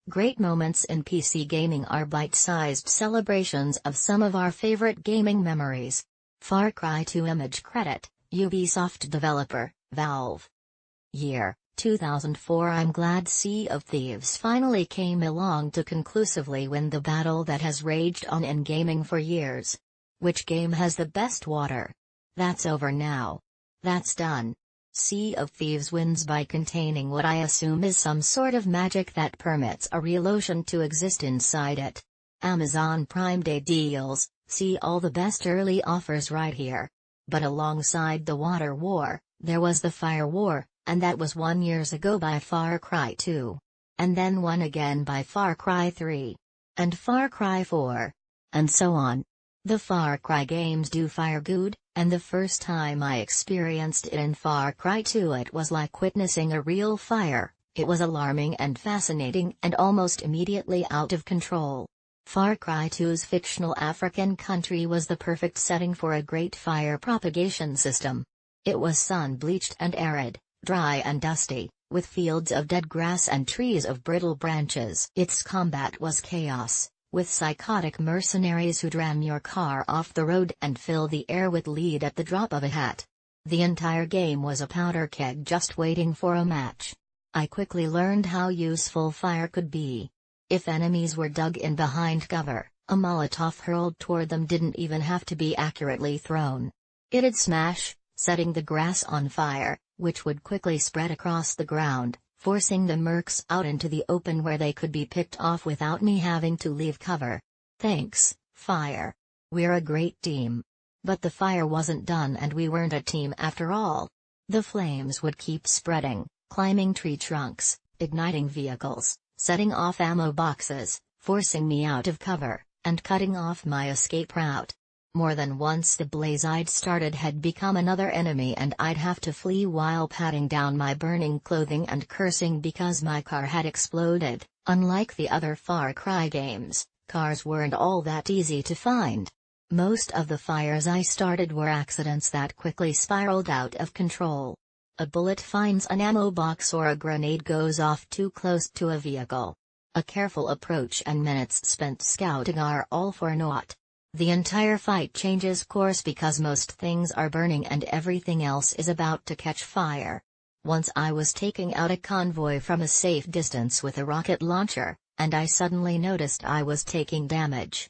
Great moments in PC gaming are bite-sized celebrations of some of our favorite gaming memories. Far Cry 2 image credit, Ubisoft developer, Valve. Year, 2004. I'm glad Sea of Thieves finally came along to conclusively win the battle that has raged on in gaming for years. Which game has the best water? That's over now. That's done. Sea of Thieves wins by containing what I assume is some sort of magic that permits a real ocean to exist inside it. Amazon Prime Day deals, see all the best early offers right here. But alongside the water war, there was the fire war, and that was 1 year ago by Far Cry 2. And then one again by Far Cry 3. And Far Cry 4. And so on. The Far Cry games do fire good, and the first time I experienced it in Far Cry 2 it was like witnessing a real fire. It was alarming and fascinating and almost immediately out of control. Far Cry 2's fictional African country was the perfect setting for a great fire propagation system. It was sun-bleached and arid, dry and dusty, with fields of dead grass and trees of brittle branches. Its combat was chaos, with psychotic mercenaries who'd ram your car off the road and fill the air with lead at the drop of a hat. The entire game was a powder keg just waiting for a match. I quickly learned how useful fire could be. If enemies were dug in behind cover, a Molotov hurled toward them didn't even have to be accurately thrown. It'd smash, setting the grass on fire, which would quickly spread across the ground, forcing the mercs out into the open where they could be picked off without me having to leave cover. Thanks, fire. We're a great team. But the fire wasn't done and we weren't a team after all. The flames would keep spreading, climbing tree trunks, igniting vehicles, setting off ammo boxes, forcing me out of cover, and cutting off my escape route. More than once the blaze I'd started had become another enemy and I'd have to flee while patting down my burning clothing and cursing because my car had exploded. Unlike the other Far Cry games, cars weren't all that easy to find. Most of the fires I started were accidents that quickly spiraled out of control. A bullet finds an ammo box or a grenade goes off too close to a vehicle. A careful approach and minutes spent scouting are all for naught. The entire fight changes course because most things are burning and everything else is about to catch fire. Once I was taking out a convoy from a safe distance with a rocket launcher, and I suddenly noticed I was taking damage.